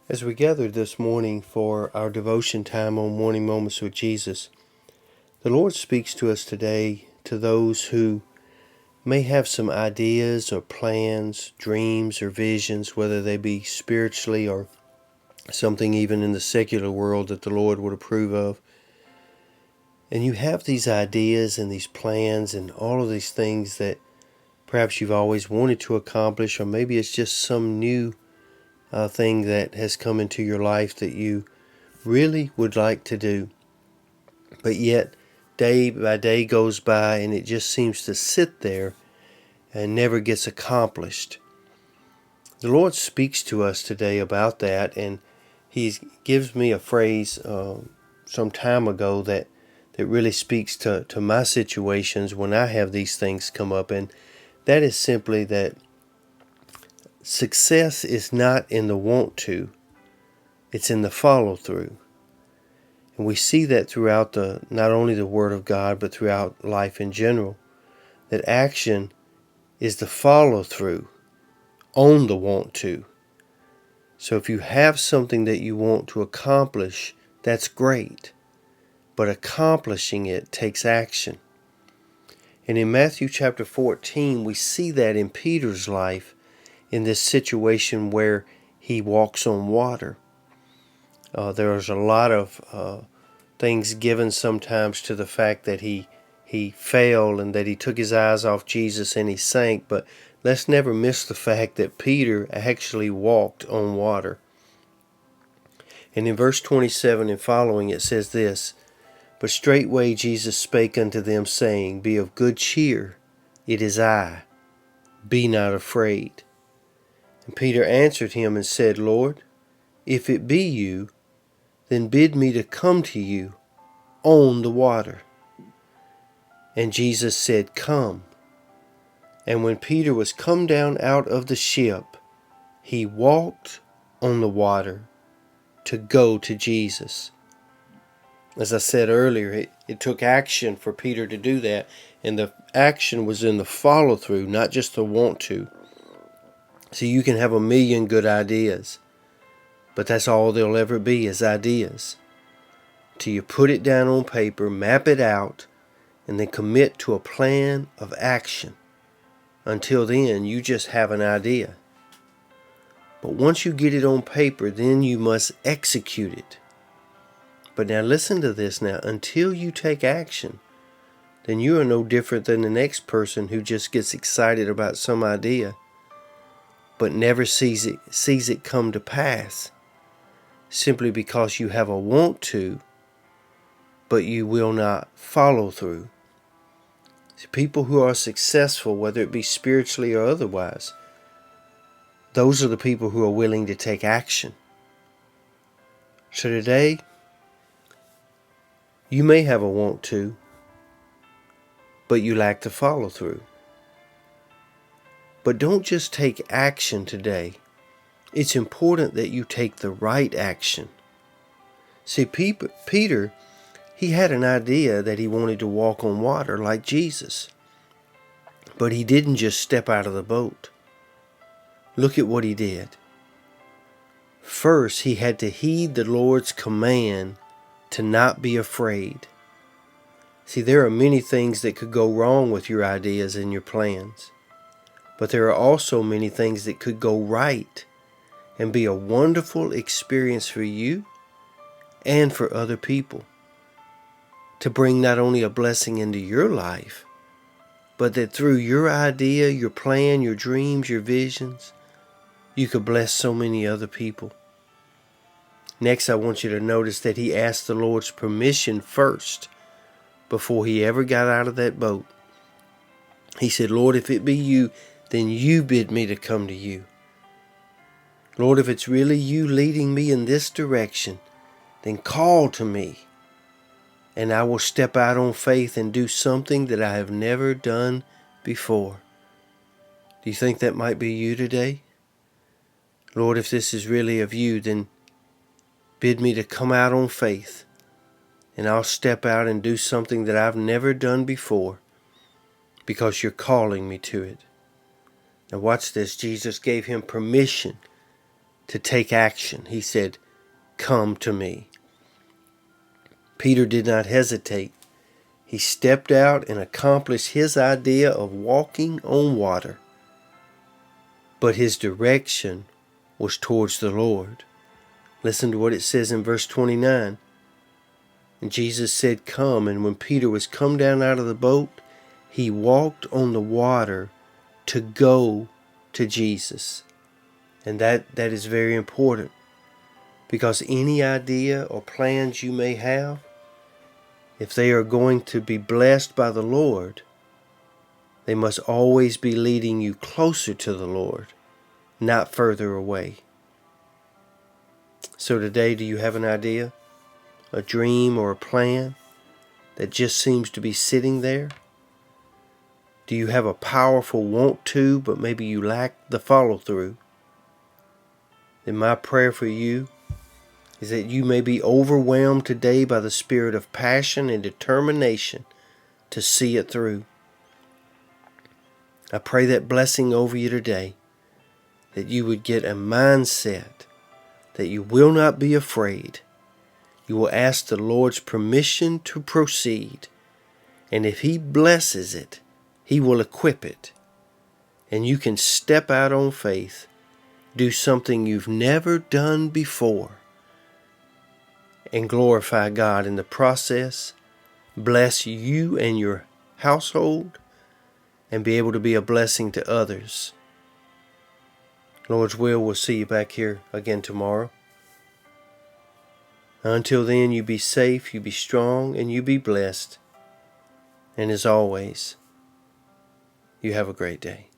As we gather this morning for our devotion time on Morning Moments with Jesus, the Lord speaks to us today to those who may have some ideas or plans, dreams or visions, whether they be spiritually or something even in the secular world that the Lord would approve of. And you have these ideas and these plans and all of these things that perhaps you've always wanted to accomplish, or maybe it's just some new thing that has come into your life that you really would like to do. But yet, day by day goes by and it just seems to sit there and never gets accomplished. The Lord speaks to us today about that, and He gives me a phrase some time ago that really speaks to my situations when I have these things come up, and that is simply that success is not in the want to, it's in the follow through. And we see that throughout not only the Word of God, but throughout life in general, that action is the follow through on the want to. So if you have something that you want to accomplish, that's great. But accomplishing it takes action. And in Matthew chapter 14, we see that in Peter's life, in this situation where he walks on water. There's a lot of things given sometimes to the fact that he failed and that he took his eyes off Jesus and he sank, but let's never miss the fact that Peter actually walked on water. And in verse 27 and following it says this, "But straightway Jesus spake unto them, saying, Be of good cheer, it is I, be not afraid. And Peter answered him and said, Lord, if it be you, then bid me to come to you on the water. And Jesus said, Come. And when Peter was come down out of the ship, he walked on the water to go to Jesus." As I said earlier, it took action for Peter to do that, and the action was in the follow through, not just the want to. See, you can have a million good ideas, but that's all they'll ever be is ideas. Till you put it down on paper, map it out, and then commit to a plan of action. Until then, you just have an idea. But once you get it on paper, then you must execute it. But now listen to this now. Until you take action, then you are no different than the next person who just gets excited about some idea, but never sees it come to pass, simply because you have a want to, but you will not follow through. See, people who are successful, whether it be spiritually or otherwise, those are the people who are willing to take action. So today, you may have a want to, but you lack the follow through. But don't just take action today. It's important that you take the right action. See, Peter, he had an idea that he wanted to walk on water like Jesus. But he didn't just step out of the boat. Look at what he did. First, he had to heed the Lord's command to not be afraid. See, there are many things that could go wrong with your ideas and your plans. But there are also many things that could go right and be a wonderful experience for you and for other people, to bring not only a blessing into your life, but that through your idea, your plan, your dreams, your visions, you could bless so many other people. Next, I want you to notice that he asked the Lord's permission first before he ever got out of that boat. He said, Lord, if it be you, then you bid me to come to you. Lord, if it's really you leading me in this direction, then call to me, and I will step out on faith and do something that I have never done before. Do you think that might be you today? Lord, if this is really of you, then bid me to come out on faith, and I'll step out and do something that I've never done before, because you're calling me to it. Now watch this. Jesus gave him permission to take action. He said, "Come to me." Peter did not hesitate. He stepped out and accomplished his idea of walking on water. But his direction was towards the Lord. Listen to what it says in verse 29. And Jesus said, "Come." And when Peter was come down out of the boat, he walked on the water to go to Jesus. And that is very important, because any idea or plans you may have, if they are going to be blessed by the Lord, they must always be leading you closer to the Lord, not further away. So today, do you have an idea, a dream, or a plan that just seems to be sitting there? Do you have a powerful want to, but maybe you lack the follow through? Then my prayer for you is that you may be overwhelmed today by the spirit of passion and determination to see it through. I pray that blessing over you today, that you would get a mindset that you will not be afraid. You will ask the Lord's permission to proceed, and if He blesses it, He will equip it, and you can step out on faith, do something you've never done before, and glorify God in the process, bless you and your household, and be able to be a blessing to others. Lord's will, we'll see you back here again tomorrow. Until then, you be safe, you be strong, and you be blessed. And as always, you have a great day.